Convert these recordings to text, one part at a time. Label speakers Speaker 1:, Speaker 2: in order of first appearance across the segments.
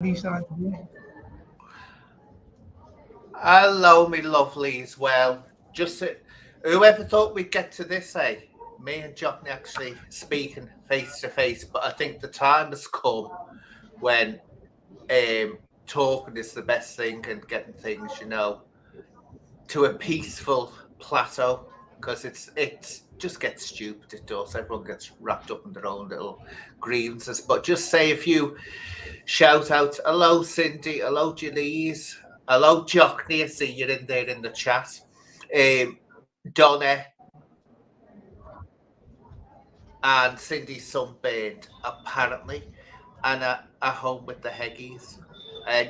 Speaker 1: Vs Ann.
Speaker 2: Hello, me lovely as well. Whoever thought we'd get to this, eh? Me and Jockney actually speaking face to face, but I think the time has come when talking is the best thing and getting things, to a peaceful plateau because it's just gets stupid. It does. Everyone gets wrapped up in their own little grievances. But just say a few shout outs. Hello, Cindy. Hello, Janice. Hello, Jockney. I see you're in there in the chat. Donna and Cindy Sunburned, apparently, and at home with the Heggies.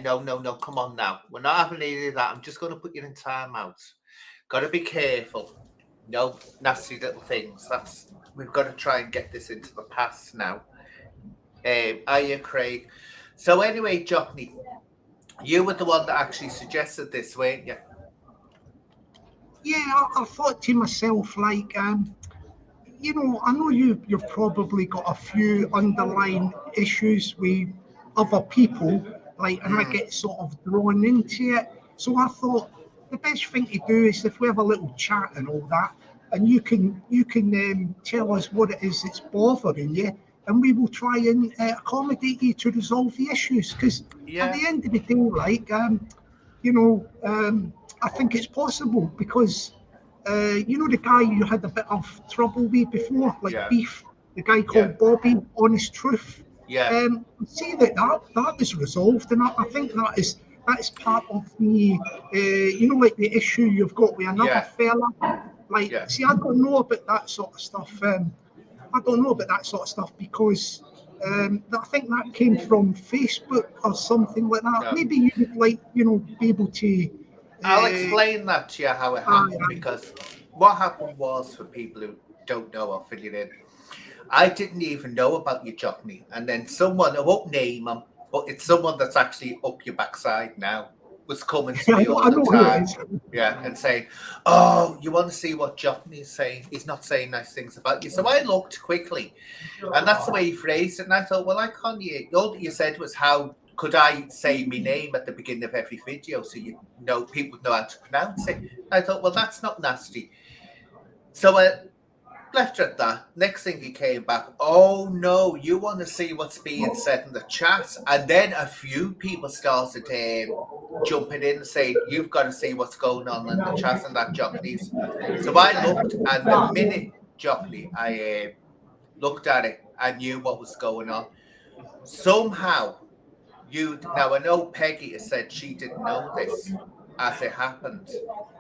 Speaker 2: No, no, no, come on now. We're not having any of that. I'm just going to put you in timeout. Got to be careful. No nasty little things. We've got to try and get this into the past now. Are you, Craig? So anyway, Jockney, you were the one that actually suggested this, weren't you?
Speaker 1: Yeah, I thought to myself, I know you've probably got a few underlying issues with other people, and I
Speaker 2: Mm,
Speaker 1: get sort of drawn into it. So I thought the best thing to do is if we have a little chat and all that, and you can tell us what it is that's bothering you, and we will try and accommodate you to resolve the issues. Because at
Speaker 2: yeah,
Speaker 1: the end of the day, you know, I think it's possible because the guy you had a bit of trouble with before, like
Speaker 2: yeah,
Speaker 1: beef, the guy
Speaker 2: yeah,
Speaker 1: called Bobby, Honest Truth.
Speaker 2: yeah,
Speaker 1: See that is resolved, and I think that is part of the, like the issue you've got with another
Speaker 2: yeah,
Speaker 1: fella. Like,
Speaker 2: yeah,
Speaker 1: see, I don't know about that sort of stuff. I don't know about that sort of stuff because I think that came from Facebook or something like that.
Speaker 2: no.
Speaker 1: Maybe you would be able to.
Speaker 2: I'll
Speaker 1: Uh,
Speaker 2: explain that to you how it happened
Speaker 1: uh,
Speaker 2: because what happened was, for people who don't know, I'll fill you in. I didn't even know about your Jockney, and then someone, I won't name them, but it's someone that's actually up your backside now, was coming to me all
Speaker 1: I
Speaker 2: the
Speaker 1: know who it
Speaker 2: time.
Speaker 1: is.
Speaker 2: Yeah, and saying, "Oh, you want to see what Jockney is saying? He's not saying nice things about you." So I looked quickly, and that's the way he phrased it. And I thought, well, I can't. All that you said was, how could I say my name at the beginning of every video so people would know how to pronounce it? I thought, well, that's not nasty. So I left it at that. Next thing he came back, oh no, you want to see what's being said in the chat? And then a few people started jumping in and saying, you've got to see what's going on in the chat and that, Jockneys. So I looked, and the minute, Jockney, I looked at it, I knew what was going on. Somehow, now I know Peggy has said she didn't know this as it happened.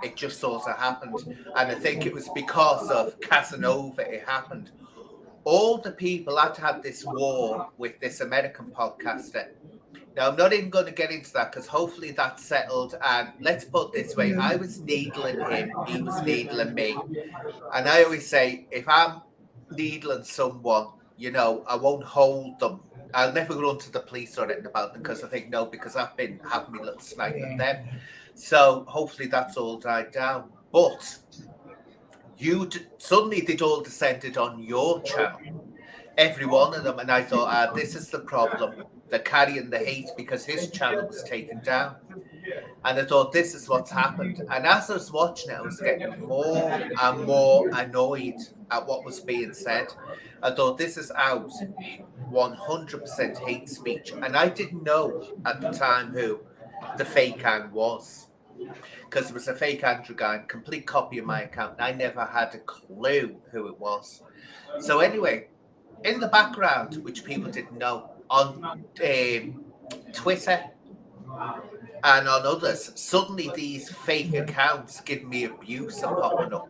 Speaker 2: It just sort of happened. And I think it was because of Casanova it happened. All the people had had this war with this American podcaster. Now, I'm not even going to get into that because hopefully that's settled. And let's put it this way, I was needling him, he was needling me. And I always say, if I'm needling someone, I won't hold them. I'll never run to the police or anything about them because I think, no, because I've been having my little snipe at them. So hopefully that's all died down. But suddenly they'd all descended on your channel, every one of them. And I thought, this is the problem. They're carrying the hate because his channel was taken down. And I thought, this is what's happened. And as I was watching it, I was getting more and more annoyed at what was being said. I thought, this is out 100% hate speech. And I didn't know at the time who the fake Ann was. Because it was a fake Andrew guy, complete copy of my account. And I never had a clue who it was. So anyway, in the background, which people didn't know, on Twitter and on others, suddenly these fake accounts give me abuse are popping up.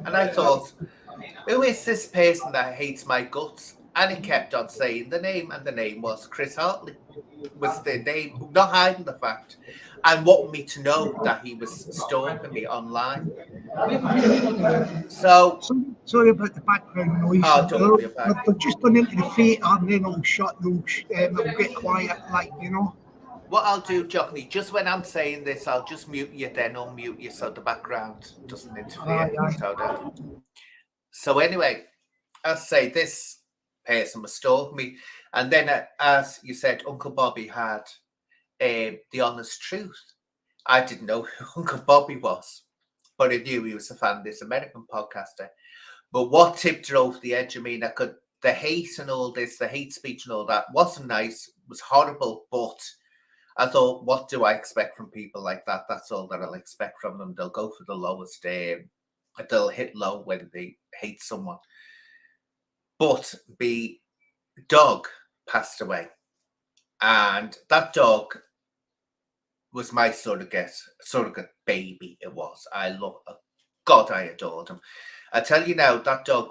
Speaker 2: And I thought, who is this person that hates my guts? And it kept on saying the name, and the name was Chris Hartley, was the name, not hiding the fact, and wanting me to know that he was stalking me online. So,
Speaker 1: Sorry about the background noise.
Speaker 2: oh, don't worry about
Speaker 1: They're just going into the theatre and then it'll shut. It'll get quiet,
Speaker 2: what I'll do, Jockney, just when I'm saying this, I'll just mute you, then unmute you so the background doesn't
Speaker 1: Aye,
Speaker 2: interfere.
Speaker 1: aye.
Speaker 2: So anyway, I say this person was stalking me, And then, as you said, Uncle Bobby had The Honest Truth. I didn't know who Uncle Bobby was, but I knew he was a fan of this American podcaster. But what tipped her over the edge? I mean, the hate and all this, the hate speech and all that wasn't nice, was horrible, but I thought, what do I expect from people like that? That's all that I'll expect from them. They'll go for the lowest, they'll hit low when they hate someone. But the dog passed away, and that dog was my surrogate baby. It was. God, I adored him. I tell you now, that dog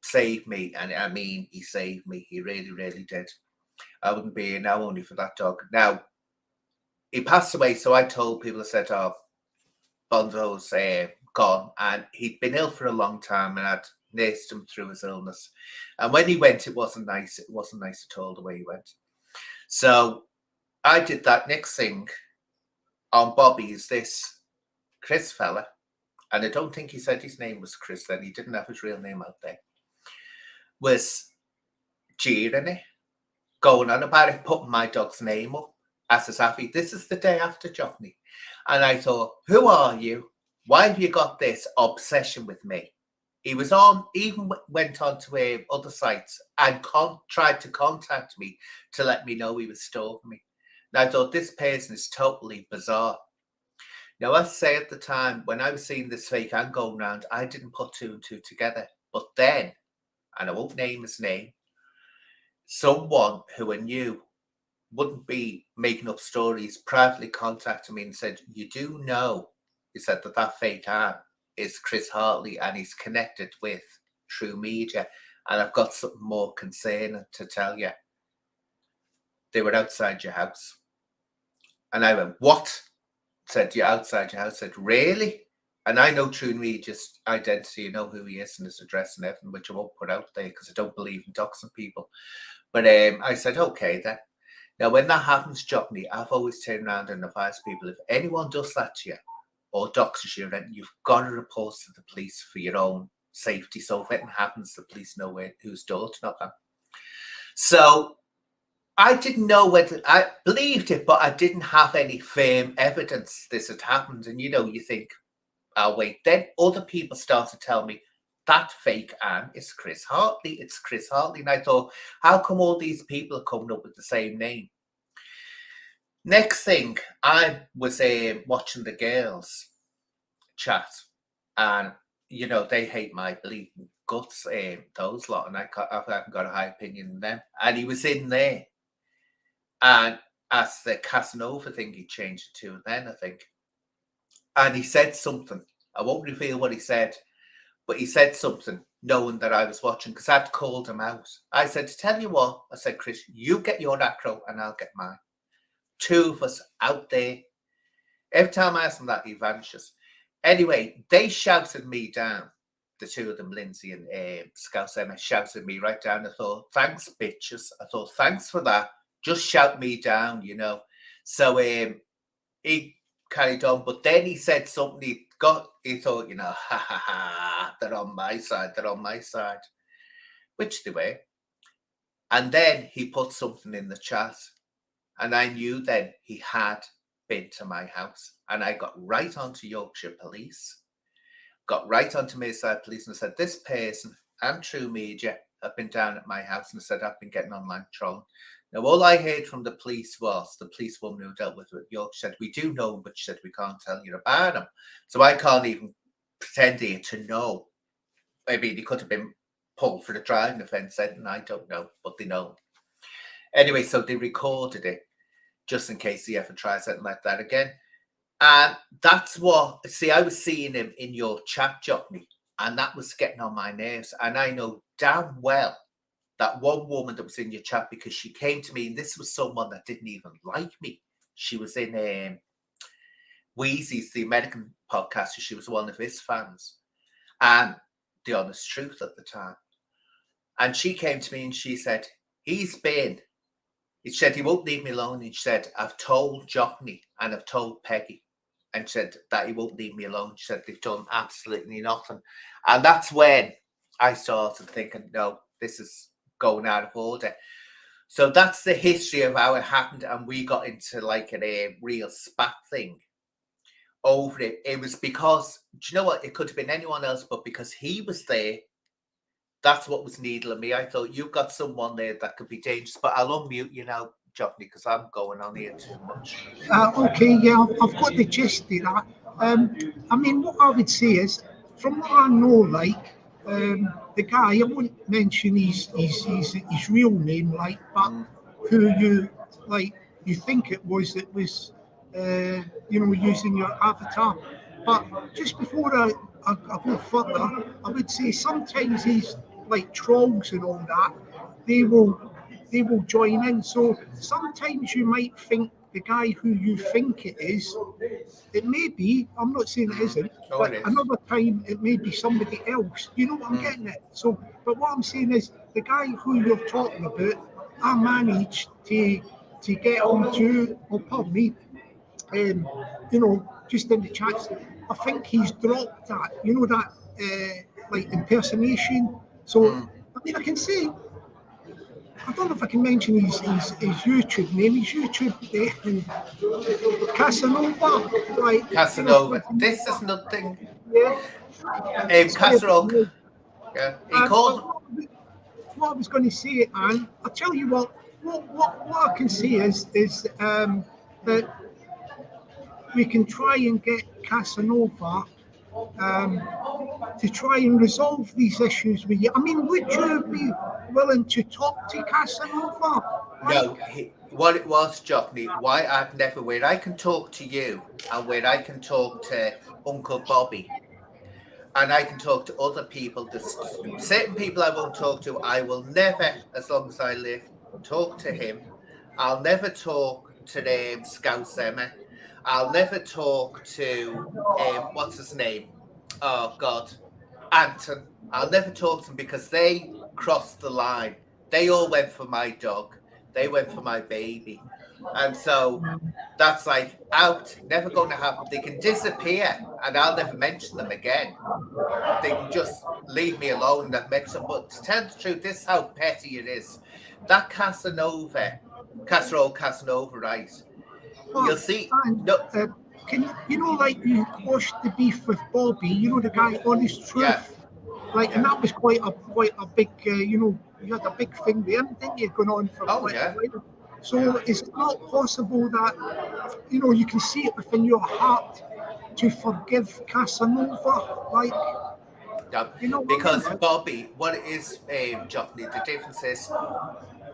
Speaker 2: saved me, and I mean, he saved me. He really, really did. I wouldn't be here now only for that dog. Now, he passed away, so I told people, I said, oh, Bonzo's gone, and he'd been ill for a long time, and I'd nursed him through his illness. And when he went, it wasn't nice. It wasn't nice at all the way he went. So I did that. Next thing on Bobby is this Chris fella, and I don't think he said his name was Chris then. He didn't have his real name out there. Was jeering it, going on about it, putting my dog's name up as a Safi. This is the day after Jockney. And I thought, who are you? Why have you got this obsession with me? He was on, even went on to other sites and tried to contact me to let me know he was stalking me. And I thought, this person is totally bizarre. Now, I say at the time, when I was seeing this fake and going round, I didn't put two and two together. But then, and I won't name his name, someone who I knew wouldn't be making up stories privately contacted me and said, you do know, he said, that fake Ann is Chris Hartley and he's connected with True Media. And I've got something more concerning to tell you. They were outside your house. And I went, what? Said, you're outside your house. Said, really? And I know True Media's identity, you know who he is and his address and everything, which I won't put out there because I don't believe in doxing people. But I said, okay then. Now, when that happens, Jockney, I've always turned around and advised people, if anyone does that to you or doxes you, then you've got to report to the police for your own safety. So if anything happens, the police know whose door to knock on. So I didn't know whether I believed it, but I didn't have any firm evidence this had happened. And, you think, I'll wait. Then other people started to tell me, that fake Ann is Chris Hartley. It's Chris Hartley. And I thought, how come all these people are coming up with the same name? Next thing, I was watching the girls chat, and they hate my bleeding guts, those lot, and I haven't got a high opinion of them. And he was in there, and as the Casanova thing, he changed it to then, I think, and he said something. I won't reveal what he said, but he said something, knowing that I was watching, because I'd called him out. I said, tell you what, I said, Chris, you get your acro and I'll get mine. Two of us out there. Every time I ask him that, he vanishes. Anyway, they shouted me down. The two of them, Lindsay and Scouse Emma, shouted me right down. I thought, thanks, bitches. I thought, thanks for that. Just shout me down, So he carried on, but then he said something. He thought, ha ha ha, they're on my side, which they were. And then he put something in the chat, and I knew then he had been to my house. And I got right onto Yorkshire Police, got right onto Merseyside Police, and I said, this person and True Media have been down at my house, and I said, I've been getting online trolling. Now, all I heard from the police was the police woman who dealt with it, York, said, we do know him, but she said, we can't tell you about him. So I can't even pretend here to know. I mean, he could have been pulled for the driving offence, and I don't know, but they know. Anyway, so they recorded it just in case he ever tries something like that again. And that's what, see, I was seeing him in your chat, Jockney, and that was getting on my nerves. And I know damn well that one woman that was in your chat, because she came to me, and this was someone that didn't even like me. She was in Wheezy's, the American podcaster. She was one of his fans, and The Honest Truth at the time. And she came to me and she said, he said, he won't leave me alone. And she said, I've told Jockney and I've told Peggy. And she said that he won't leave me alone. She said, they've done absolutely nothing. And that's when I started thinking, no, this is going out of order. So that's the history of how it happened, and we got into like a real spat thing over it. It was because, do you know what? It could have been anyone else, but because he was there, that's what was needling me. I thought, you've got someone there that could be dangerous. But I'll unmute you now, Jockney, because I'm going on here too much.
Speaker 1: Okay, yeah, I've got the gist of that. I mean, what I would say is, from what I know, like, the guy, I won't mention his real name, like, but who you, like, you think it was, using your avatar. But just before I go further, I would say sometimes these, like, trolls and all that, they will they will join in. So sometimes you might think the guy who you think it is, it may be, I'm not saying it isn't,
Speaker 2: Oh,
Speaker 1: but
Speaker 2: it is.
Speaker 1: another time it may be somebody else. You know what I'm getting at? So, but what I'm saying is the guy who you're talking about, I managed to get onto, oh, pardon me, just in the chats. I think he's dropped that, that like impersonation. So, I mean, I can say, I don't know if I can mention his YouTube name. His YouTube name, Casanova. Like,
Speaker 2: Casanova. This is nothing.
Speaker 1: Yeah.
Speaker 2: Casserole. Yeah. He called.
Speaker 1: What I was going to say, Anne, I'll tell you what I can say is that we can try and get Casanova to try and resolve these issues with you. I mean, would you be willing to talk to Casanova?
Speaker 2: No, what it was, Jockney, why I've never, where I can talk to you and where I can talk to Uncle Bobby and I can talk to other people, there's certain people I won't talk to. I will never, as long as I live, talk to him. I'll never talk to Scouse Emma. I'll never talk to, what's his name? Oh, God. Anton. I'll never talk to them because they crossed the line. They all went for my dog. They went for my baby. And so that's like out, never going to happen. They can disappear and I'll never mention them again. They can just leave me alone and I've mentioned them. But to tell the truth, this is how petty it is. That Casanova, right? You'll see. No,
Speaker 1: can like you quashed the beef with Bobby, the guy Honest Truth.
Speaker 2: yeah.
Speaker 1: And that was quite a big, you had a big thing there, didn't you, going on for quite a while. So is it not possible that, you can see it within your heart to forgive Casanova? Like,
Speaker 2: because Bobby, what it is, Jockney, the difference is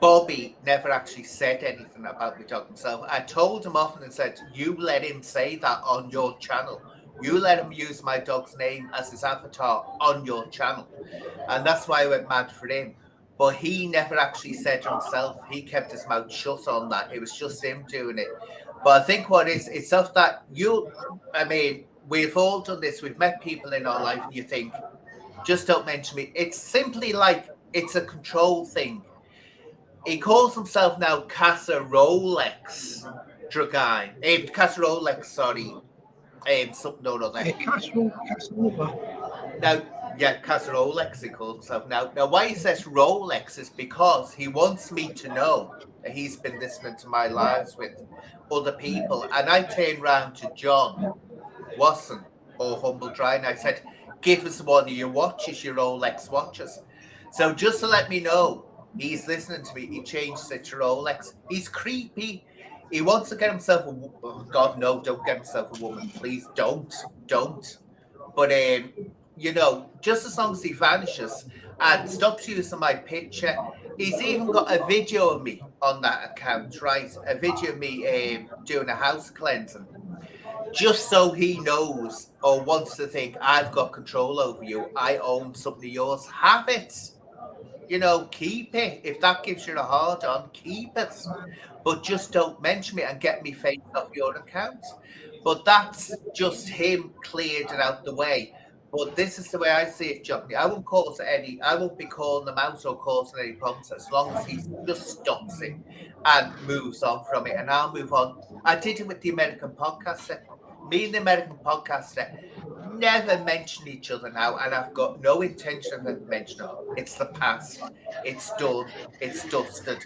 Speaker 2: Bobby never actually said anything about my dog himself. I told him often and said, you let him say that on your channel. You let him use my dog's name as his avatar on your channel. And that's why I went mad for him. But he never actually said himself. He kept his mouth shut on that. It was just him doing it. But I think what is, it's of that we've all done this. We've met people in our life and you think, just don't mention me. It's simply like, it's a control thing. He calls himself now Casa Rolex Dragine. Casa Rolex, sorry. Something or other.
Speaker 1: Casanova.
Speaker 2: Now, yeah, Casa Rolex he calls himself. Now why he says Rolex is because he wants me to know that he's been listening to my lives with other people. And I turned round to John Watson or Humble Dry and I said, give us one of your watches, your Rolex watches. So just to let me know, he's listening to me. He changes it to Rolex. He's creepy. He wants to get himself a God, no, don't get himself a woman. Please don't. But, just as long as he vanishes and stops using my picture, he's even got a video of me on that account, right? A video of me doing a house cleansing. Just so he knows or wants to think I've got control over you. I own something of yours. Have it. Keep it. If that gives you a hard on, keep it. But just don't mention me and get me face off your account. But that's just him cleared it out the way. But this is the way I see it, Jockney. I won't be calling them out or causing any problems as long as he just stops it and moves on from it. And I'll move on. I did it with the American podcaster. Me and the American podcaster never mention each other now, and I've got no intention of mentioning it. It's the past. It's done. It's dusted.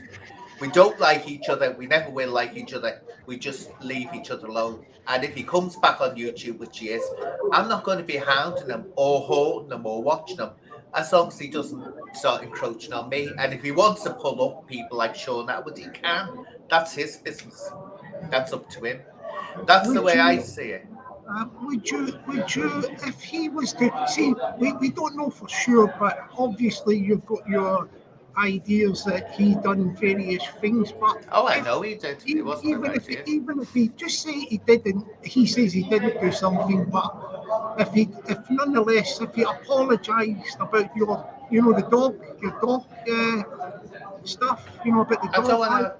Speaker 2: We don't like each other. We never will like each other. We just leave each other alone. And if he comes back on YouTube, which he is, I'm not going to be hounding him or haunting him or watching him as long as he doesn't start encroaching on me. And if he wants to pull up people like Sean Atwood, he can. That's his business. That's up to him. That's the way I see it.
Speaker 1: Would you, if he was to see, we don't know for sure, but obviously you've got your ideas that he done various things. But
Speaker 2: oh, I know he did. It wasn't
Speaker 1: even if he just say he didn't, he says he didn't do something, but if nonetheless, if he apologised about your, the dog, stuff, about the dog.
Speaker 2: I don't want to.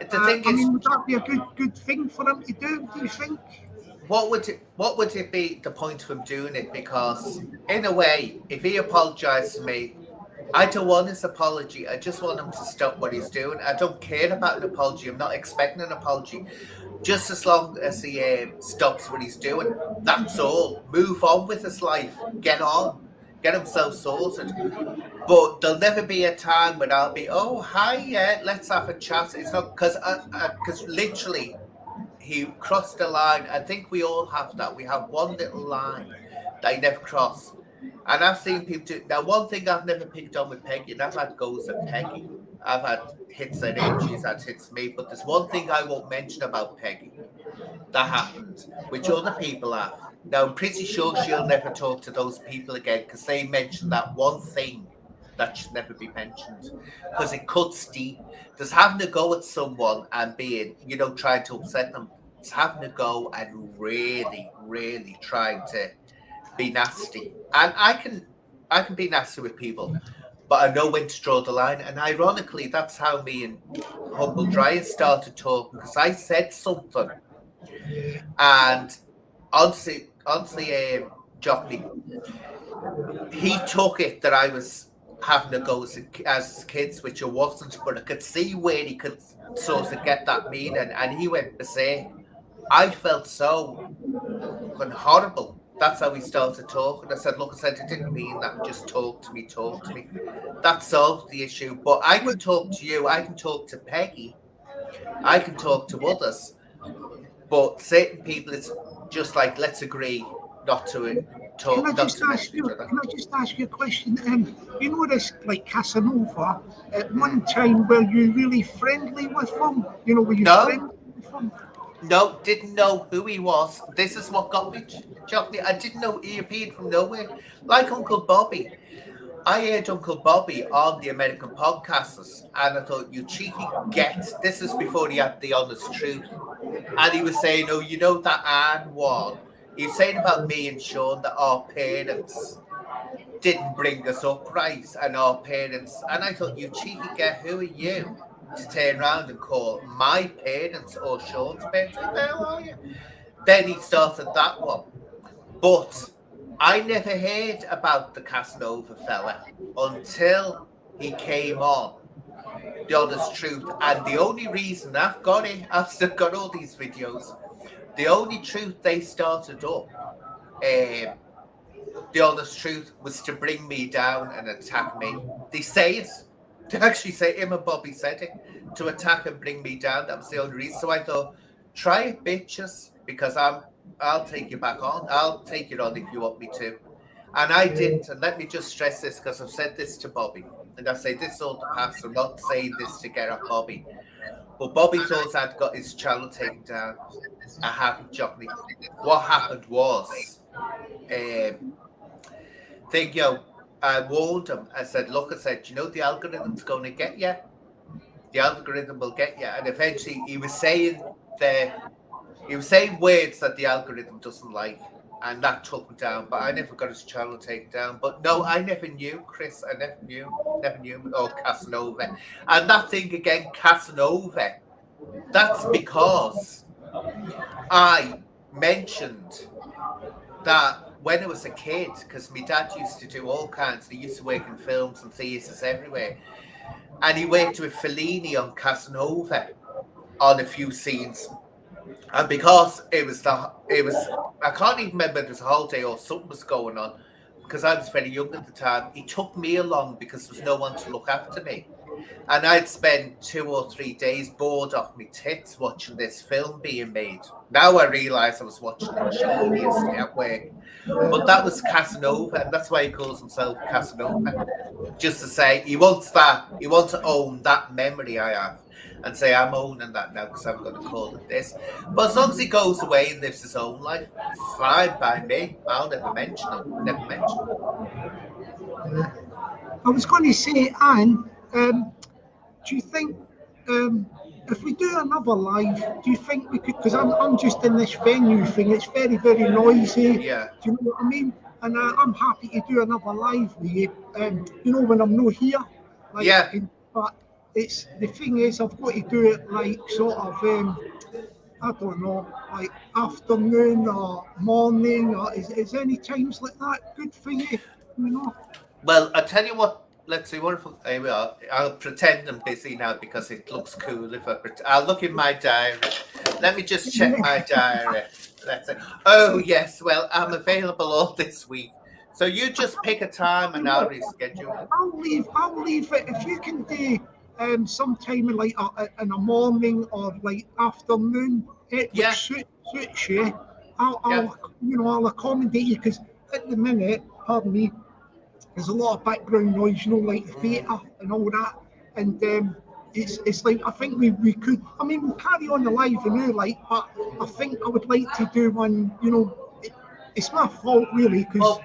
Speaker 2: The thing is,
Speaker 1: would that be a good thing for him to do? Do you think?
Speaker 2: What would it be the point of him doing it? Because in a way, if he apologised to me, I don't want his apology. I just want him to stop what he's doing. I don't care about an apology. I'm not expecting an apology. Just as long as he stops what he's doing, that's all. Move on with his life. Get on. Get himself sorted. But there'll never be a time when I'll be, oh, hi, yeah, let's have a chat. It's not because literally he crossed the line. I think we all have that. We have one little line that you never cross. And I've seen people do. Now, one thing I've never picked on with Peggy, and I've had goes at Peggy. I've had hits at him, she's had hits me. But there's one thing I won't mention about Peggy that happened, which other people have. Now, I'm pretty sure she'll never talk to those people again because they mentioned that one thing that should never be mentioned because it cuts deep. There's having to go at someone and being, trying to upset them. It's having to go and really, really trying to be nasty. And I can be nasty with people, but I know when to draw the line. And ironically, that's how me and Humble Dryer started talking because I said something. And honestly, Jockney, he took it that I was having to go as kids, which it wasn't, but I could see where he could sort of get that meaning, and he went berserk. I felt so horrible. That's how we started talking. I said, look, I didn't mean that. Just talk to me. That solved the issue. But I can talk to you. I can talk to Peggy. I can talk to others. But certain people, it's just like, let's agree not to talk.
Speaker 1: Can I just ask you a question? This like Casanova. At one time, were you really friendly with him? Were you friendly with him?
Speaker 2: No, didn't know who he was. This is what got me, Jockney. I didn't know he appeared from nowhere. Like Uncle Bobby. I heard Uncle Bobby on the American podcasters, and I thought, you cheeky get. This is before he had the honest truth. And he was saying, oh, that Ann one. He was saying about me and Sean that our parents didn't bring us up right, and our parents. And I thought, you cheeky get, who are you to turn around and call my parents or Sean's parents? Where are you? Then he started that one. But I never heard about the Casanova fella until he came on The Honest Truth. And the only reason I've got it, I've still got all these videos, the only truth they started up, The Honest Truth, was to bring me down and attack me. They say it. They actually say, him and Bobby said it, to attack and bring me down. That was the only reason. So I thought, try it, bitches, because I'll take you back on. I'll take it on if you want me to. And I didn't. And let me just stress this, because I've said this to Bobby. And I say this all the past. I'm not saying this to get at Bobby. But Bobby thought I'd got his channel taken down. I hadn't, Jockney. What happened was, I warned him. I said, look, the algorithm's going to get you. The algorithm will get you. And eventually he was saying words that the algorithm doesn't like. And that took me down. But I never got his channel taken down. But no, I never knew, Chris. I never knew. Or Casanova. And that thing again, Casanova, that's because I mentioned that when I was a kid, because my dad used to do all kinds, he used to work in films and theatres everywhere, and he worked with Fellini on Casanova on a few scenes, and because it was I can't even remember if it was a holiday or something was going on, because I was very young at the time, he took me along because there was no one to look after me. And I'd spend 2 or 3 days bored off my tits watching this film being made. Now I realise I was watching it geniusly at work. But that was Casanova, and that's why he calls himself Casanova. Just to say, he wants to own that memory I have and say, I'm owning that now because I'm going to call it this. But as long as he goes away and lives his own life, fine by me. I'll never mention him. Never mention him.
Speaker 1: I was going to say, Anne, do you think if we do another live, do you think we could? Because I'm just in this venue thing. It's very, very noisy.
Speaker 2: Yeah.
Speaker 1: Do you know what I mean? And I'm happy to do another live with you. You know, when I'm not here. Like,
Speaker 2: Yeah.
Speaker 1: But it's the thing is, I've got to do it like sort of. I don't know, like afternoon or morning, or is any times like that good for you? You know.
Speaker 2: Well, I tell you what. Let's see. What if here we are? I'll pretend I'm busy now because it looks cool. If I'll look in my diary. Let me just check my diary. Let's see. Oh yes. Well, I'm available all this week. So you just pick a time and I'll reschedule.
Speaker 1: I'll leave it if you can do sometime in like in the morning or like afternoon. Which suits you. I'll accommodate you because at the minute, pardon me, there's a lot of background noise, you know, like the theatre and all that. And it's like I think we could. I mean, we'll carry on the live and now, like, but I think I would like to do one. You know, it's my fault really because.
Speaker 2: Well,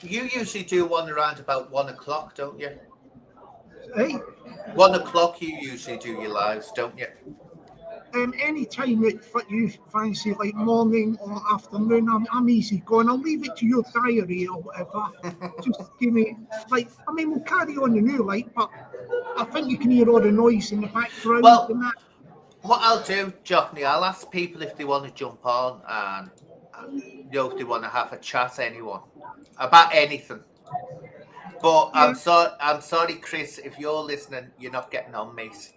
Speaker 2: you usually do one around about 1 o'clock, don't you?
Speaker 1: Hey.
Speaker 2: 1 o'clock, you usually do your lives, don't you?
Speaker 1: Any time that you fancy, like morning or afternoon, I'm easy going. I'll leave it to your diary or whatever. Just give me, like, I mean, we'll carry on the new light, but I think you can hear all the noise in the background.
Speaker 2: Well,
Speaker 1: and that.
Speaker 2: What I'll do, Jockney, I'll ask people if they want to jump on and if they want to have a chat, anyone about anything. But yeah. I'm sorry, Chris, if you're listening, you're not getting on, mate.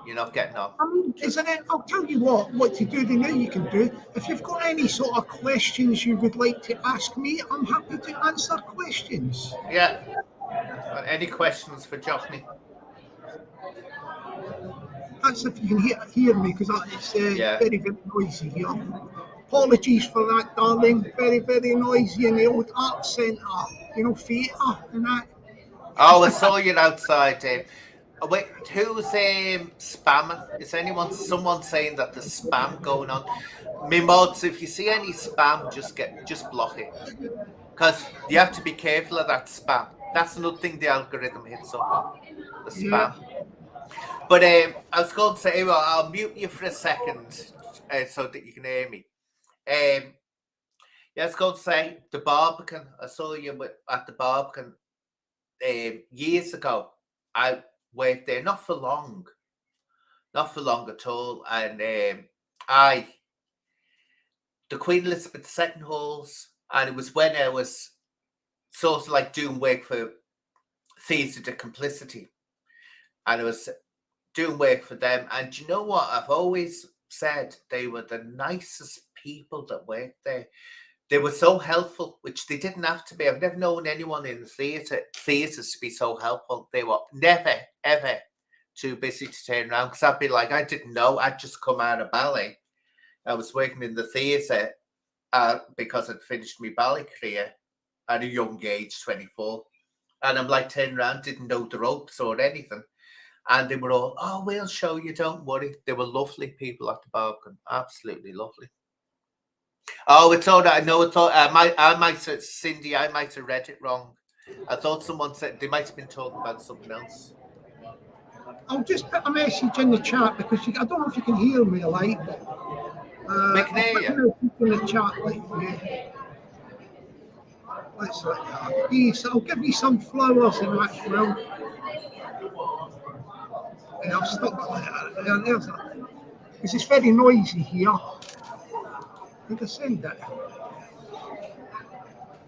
Speaker 2: You're not getting on.
Speaker 1: I mean, isn't it? I'll tell you what to do. Now you can do. If you've got any sort of questions you would like to ask me, I'm happy to answer questions.
Speaker 2: Yeah. Any questions for Jockney?
Speaker 1: That's if you can hear me, because it's very, very noisy here. Apologies for that, darling. Very, very noisy in the old art centre, theatre and that.
Speaker 2: Oh, I saw you outside, Dave. Wait, who's spamming? Is someone saying that there's spam going on? Me mods, if you see any spam, just block it. Because you have to be careful of that spam. That's another thing the algorithm hits up on. The spam. Yeah. But I was going to say, well, I'll mute you for a second so that you can hear me. I was going to say, the Barbican, I saw you at the Barbican years ago. I worked there, not for long at all. And the Queen Elizabeth II halls, and it was when I was sort of like doing work for Theatre de Complicity. And I was doing work for them. And you know what? I've always said they were the nicest people that worked there. They were so helpful, which they didn't have to be. I've never known anyone in theatres to be so helpful. They were never, ever too busy to turn around, because I'd be like, I didn't know. I'd just come out of ballet. I was working in the theatre because I'd finished my ballet career at a young age, 24. And I'm like, turning around, didn't know the ropes or anything. And they were all, oh, we'll show you, don't worry. They were lovely people at the Barbican, absolutely lovely. Oh, it's all right. No, Cindy, I might have read it wrong. I thought someone said they might have been talking about something else.
Speaker 1: I'll just put a message in the chat because I don't know if you can hear me, like.
Speaker 2: We can hear you.
Speaker 1: In the chat, like, let's like that. Yes, I'll give you some flowers in that, well. And I'll stop like that. There's that. Because it's very noisy here. Did I send that?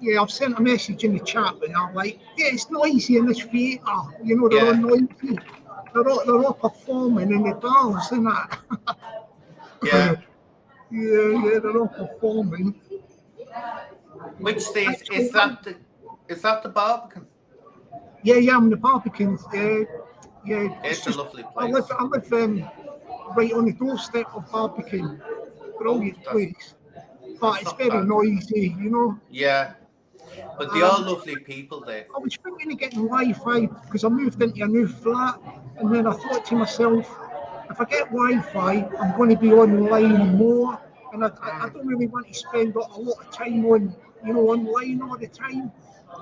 Speaker 1: Yeah, I've sent a message in the chat, and I'm like, yeah, it's noisy in this theatre. They're all noisy. They're all performing in the bars, isn't that?
Speaker 2: Yeah.
Speaker 1: yeah, they're all performing.
Speaker 2: Which is that the Barbican?
Speaker 1: Yeah, I'm the Barbican. Yeah,
Speaker 2: It's a lovely
Speaker 1: I
Speaker 2: place.
Speaker 1: live right on the doorstep of Barbican.
Speaker 2: Oh,
Speaker 1: Brilliant
Speaker 2: that's
Speaker 1: place, but it's
Speaker 2: not
Speaker 1: very
Speaker 2: bad.
Speaker 1: noisy, you know.
Speaker 2: Yeah, but they are
Speaker 1: Um,
Speaker 2: lovely people there.
Speaker 1: I was thinking of getting Wi-Fi because I moved into a new flat, and then I thought to myself, if I get Wi-Fi, I'm going to be online more, and I
Speaker 2: Mm,
Speaker 1: don't really want to spend a lot of time on, online all the time.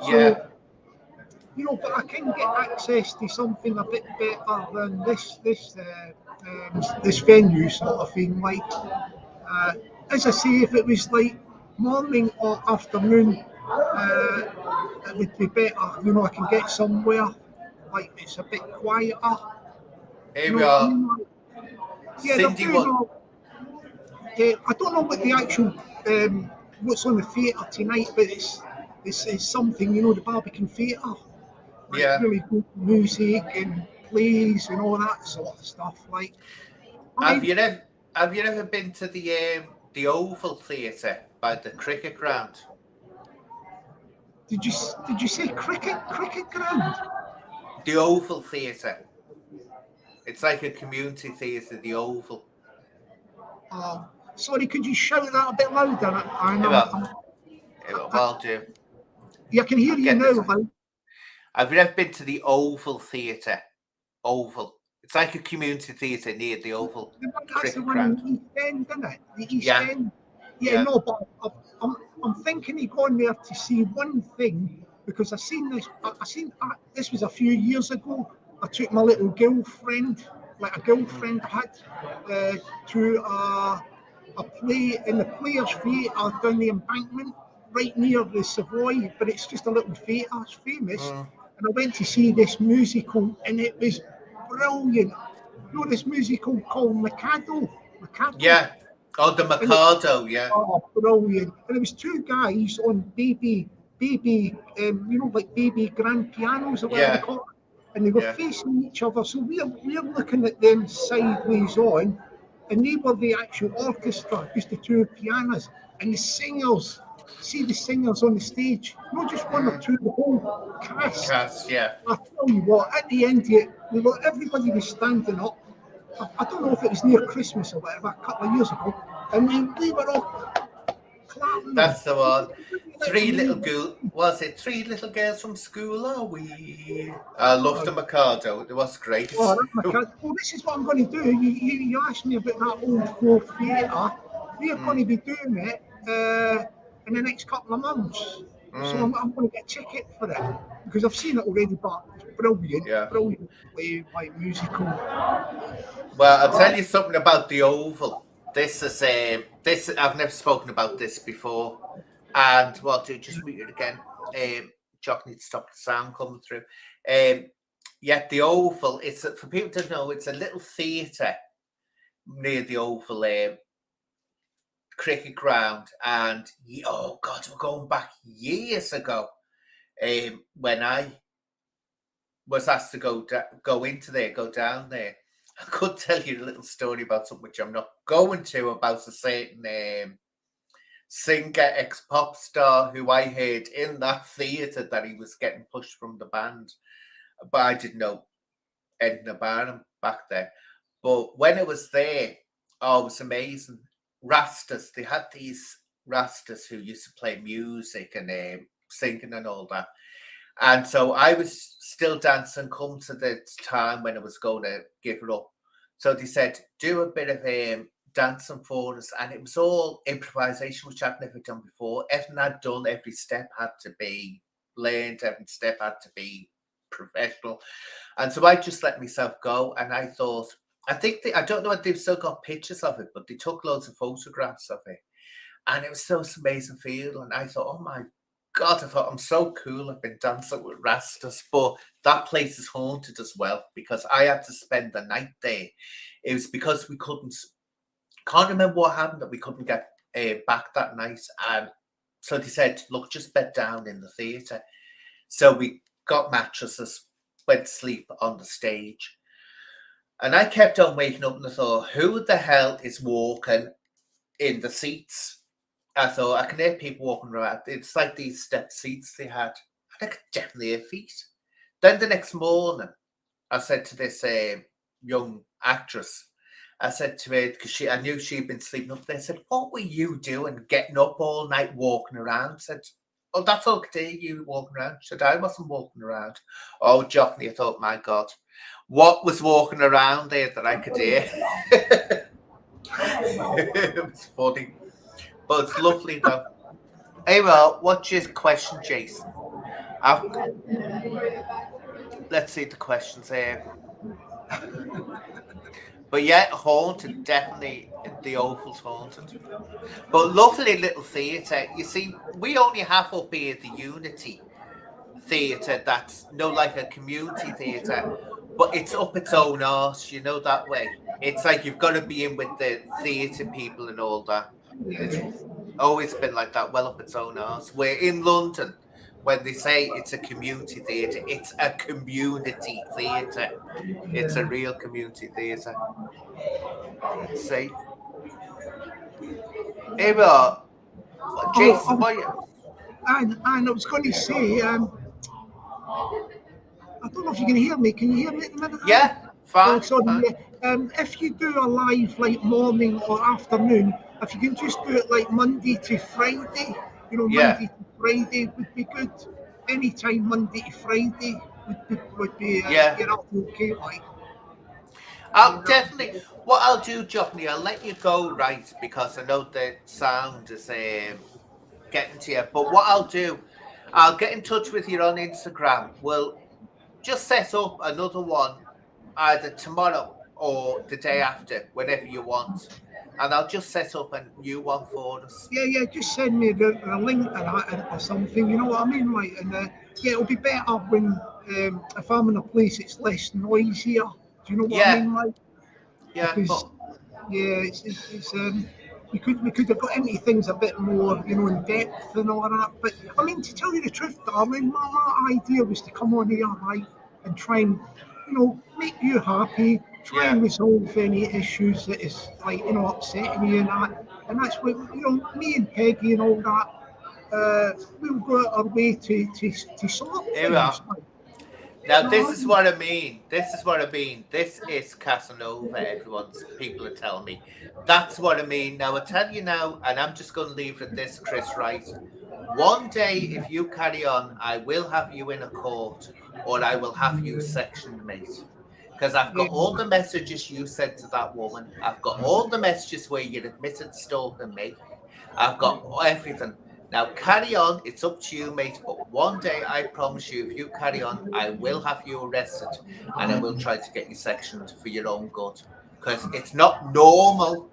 Speaker 2: yeah,
Speaker 1: So, but I can get access to something a bit better than this venue sort of thing. Like, uh, as I say, if it was like morning or afternoon, it would be better. I can get somewhere like it's a bit quieter. You
Speaker 2: here
Speaker 1: know
Speaker 2: we
Speaker 1: what I
Speaker 2: are.
Speaker 1: mean? Like, yeah, they're
Speaker 2: Cindy,
Speaker 1: doing
Speaker 2: what?
Speaker 1: all. I don't know what the actual what's on the theatre tonight, but it's something. The Barbican Theatre, like
Speaker 2: Yeah.
Speaker 1: really good music and plays and all that sort of stuff. Like, I
Speaker 2: Have
Speaker 1: mean,
Speaker 2: you ever been to the Oval Theatre by the cricket ground?
Speaker 1: did you say cricket ground?
Speaker 2: The Oval Theatre. It's like a community theatre, the Oval.
Speaker 1: Sorry, could you shout that a bit louder?
Speaker 2: Here we are. Here we are. Well, do.
Speaker 1: Yeah, I can hear
Speaker 2: I'll
Speaker 1: you
Speaker 2: get this
Speaker 1: now.
Speaker 2: right. Have you ever been to the Oval Theatre? Oval. It's like a community theatre near the Oval
Speaker 1: That's the
Speaker 2: cricket
Speaker 1: one in
Speaker 2: ground.
Speaker 1: the East End, isn't it? The East
Speaker 2: Yeah,
Speaker 1: End. Yeah,
Speaker 2: yeah,
Speaker 1: no, but I'm thinking of going there to see one thing because I seen this. I seen this was a few years ago. I took my little girlfriend, like a girlfriend I had, to a play in the Players Theatre down the Embankment, right near the Savoy. But it's just a little theatre. It's famous,
Speaker 2: mm,
Speaker 1: and I went to see this musical, and it was brilliant. This musical called Mikado,
Speaker 2: yeah. Oh, the
Speaker 1: and it
Speaker 2: Mikado, yeah,
Speaker 1: brilliant. And it was two guys on like baby grand pianos or whatever they
Speaker 2: yeah,
Speaker 1: call it, and they were
Speaker 2: yeah.
Speaker 1: facing each other. So we're looking at them sideways on, and they were the actual orchestra, just the two pianos, and the singers. See the singers on the stage, not just one or
Speaker 2: Mm,
Speaker 1: two, the whole cast.
Speaker 2: cast, yeah.
Speaker 1: I tell you what, at the end of it, everybody was standing up. I don't know if it was near Christmas or whatever, a couple of years ago, and we were all clapping them.
Speaker 2: That's the one.
Speaker 1: Letting me.
Speaker 2: Was it three little girls from school? Are we? I loved the Mikado. It was great.
Speaker 1: Oh, well, this is what I'm going to do. You asked me about that old folk theatre. We are going
Speaker 2: Mm,
Speaker 1: to be doing it in the next couple of months. So
Speaker 2: mm,
Speaker 1: I'm going to get a ticket for it because I've seen it already, but it's brilliant,
Speaker 2: yeah.
Speaker 1: brilliant play, like musical.
Speaker 2: Well, I'll tell you something about the Oval. This is this. I've never spoken about this before, and well, to just mute it again. Jock needs to stop the sound coming through. Yeah, the Oval. It's for people to know. It's a little theatre near the Oval cricket ground, and oh god, we're going back years ago. When I was asked to go down there. I could tell you a little story about something which I'm not going to about a certain singer, ex-pop star who I heard in that theatre that he was getting pushed from the band, but I didn't know anything about him back then. But when it was there, oh, it was amazing. Rastas, they had these Rastas who used to play music and singing and all that. And so I was still dancing come to the time when I was going to give it up. So they said, do a bit of dancing for us. And it was all improvisation, which I'd never done before. Everything I'd done, every step had to be learned, every step had to be professional. And so I just let myself go. And I thought, I don't know if they've still got pictures of it, but they took loads of photographs of it. And it was so amazing feeling. I thought, oh my God, I thought I'm so cool. I've been dancing with Rastas, but that place is haunted as well because I had to spend the night there. It was because we can't remember what happened that we couldn't get back that night. And so they said, look, just bed down in the theatre. So we got mattresses, went to sleep on the stage. And I kept on waking up and I thought, who the hell is walking in the seats? I thought I can hear people walking around. It's like these step seats they had. I could definitely hear feet. Then the next morning, I said to this young actress, I said to her, because I knew she'd been sleeping up there, I said, what were you doing getting up all night walking around? I said, oh, that's okay, you walking around. She said, I wasn't walking around. Oh, Jockney, I thought, my God, what was walking around there that I could hear? It was funny. But it's lovely, though. Hey, well, what's your question, Jason? Let's see the questions here. But yeah, haunted, definitely the Oval's haunted. But lovely little theatre. You see, we only have up here the Unity Theatre that's like a community theatre, but it's up its own arse, that way. It's like you've got to be in with the theatre people and all that. It's always been like that, well up its own arse. We're in London. When they say it's a community theatre, it's a community theatre. It's a real community theatre. Let's see. Here we are. Jason,
Speaker 1: and I was going to say, I don't know if you can hear me. Can you hear me at the minute?
Speaker 2: Yeah, fine.
Speaker 1: Oh, sorry.
Speaker 2: Fine.
Speaker 1: If you do a live like morning or afternoon, if you can just do it like Monday to Friday, Monday to Friday would be good. Anytime Monday to Friday would be okay, like.
Speaker 2: I'll definitely. What I'll do, Jockney, I'll let you go, right? Because I know the sound is getting to you. But what I'll do, I'll get in touch with you on Instagram. We'll just set up another one either tomorrow or the day after, whenever you want. And I'll just set up a new one for us.
Speaker 1: Yeah, just send me the link to that or something, you know what I mean? Like, and it'll be better when, if I'm in a place it's less noisier. Do you know what I mean? Like,
Speaker 2: yeah,
Speaker 1: because, it's we could have got into things a bit more, in depth and all that. But I mean, to tell you the truth, darling, my idea was to come on here, right, and try and, make you happy, try and resolve any issues that is like, upsetting you and that. And that's what, me and Peggy and all that, we'll go out our way to sort things.
Speaker 2: Now, this is what I mean. This is Casanova, people are telling me. That's what I mean. Now, I tell you now, and I'm just going to leave it at this, Chris, right? One day, if you carry on, I will have you in a court, or I will have you sectioned, mate. Because I've got all the messages you said to that woman. I've got all the messages where you admitted stalking me. I've got everything. Now, carry on. It's up to you, mate. But one day, I promise you, if you carry on, I will have you arrested and I will try to get you sectioned for your own good. Because it's not normal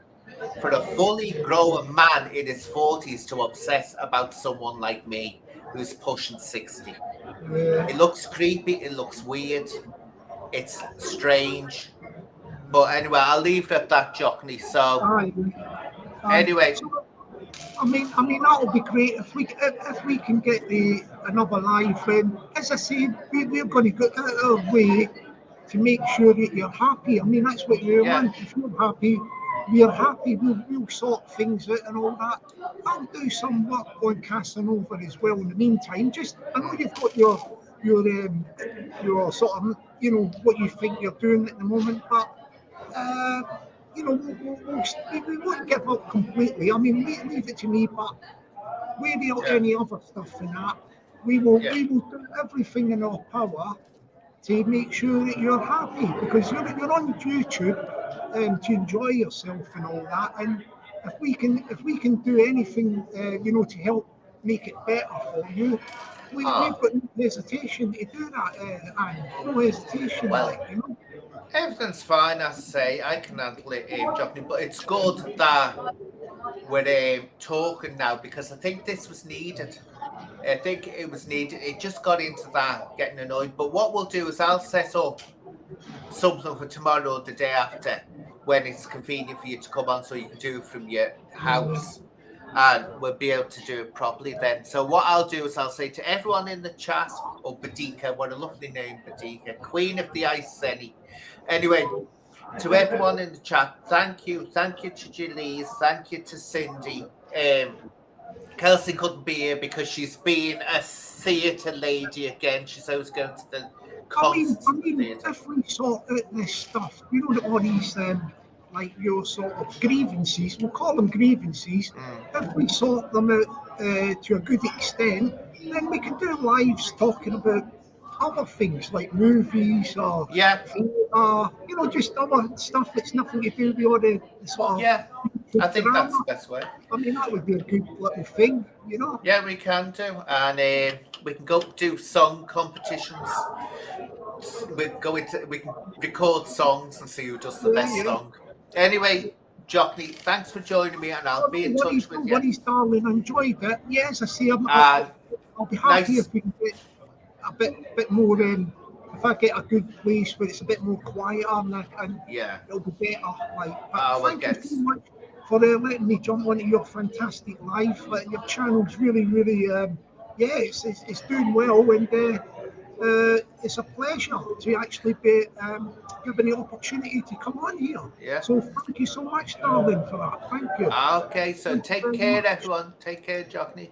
Speaker 2: for a fully grown man in his 40s to obsess about someone like me who's pushing 60. It looks creepy. It looks weird. It's strange. But anyway, I'll leave it at that, Jockney. So, anyway.
Speaker 1: I mean that would be great if we can get another live. As I say, we're going to go out of our way to make sure that you're happy. I mean that's what we want. If you're happy, we're happy. We'll sort things out and all that. I'll do some work on Casanova as well in the meantime. I know you've got your sort of what you think you're doing at the moment, but. We won't give up completely. I mean, leave it to me, but without any other stuff in that, we will do everything in our power to make sure that you're happy, because you're on YouTube to enjoy yourself and all that. And if we can do anything, to help make it better for you, we've got no hesitation to do that, and no hesitation.
Speaker 2: Everything's fine, I say. I can handle it, Jockney, but it's good that we're talking now, because I think this was needed. I think it was needed. It just got into that, getting annoyed. But what we'll do is I'll set up something for tomorrow or the day after when it's convenient for you to come on, so you can do it from your house. And we'll be able to do it properly then. So what I'll do is I'll say to everyone in the chat, or Badika, what a lovely name, Badika, Queen of the Ice Senny. Anyway, to everyone in the chat, thank you to Jalise, thank you to Cindy. Kelsey couldn't be here because she's been a theatre lady again. She's always going to the constantly.
Speaker 1: If we sort out this stuff, you know, all these like your sort of grievances, we'll call them grievances. If we sort them out to a good extent, then we can do lives talking about other things like movies or
Speaker 2: Yeah,
Speaker 1: theatre, you know, just other stuff that's nothing to do with all the sort of
Speaker 2: yeah. I think
Speaker 1: drama.
Speaker 2: that's the best way.
Speaker 1: I mean, that would be a good little thing, you know.
Speaker 2: Yeah, we can do, and we can go do song competitions. We can record songs and see who does the best
Speaker 1: Yeah.
Speaker 2: song. Anyway, Jockney, thanks for joining me, and I'll be in touch with you.
Speaker 1: What he's darling, enjoyed it. Yes, I see.
Speaker 2: And
Speaker 1: I'll be happy
Speaker 2: nice.
Speaker 1: if we can get a bit more. If I get a good place where it's a bit more quieter, and
Speaker 2: Yeah.
Speaker 1: it'll be better. Like,
Speaker 2: We'll
Speaker 1: thank you so much for letting me jump onto your fantastic life. Your channel's really, it's doing well, and it's a pleasure to actually be given the opportunity to come on here.
Speaker 2: Yeah.
Speaker 1: So thank you so much, darling, for that. Thank you.
Speaker 2: Okay, so take care, everyone. Take care, Jockney.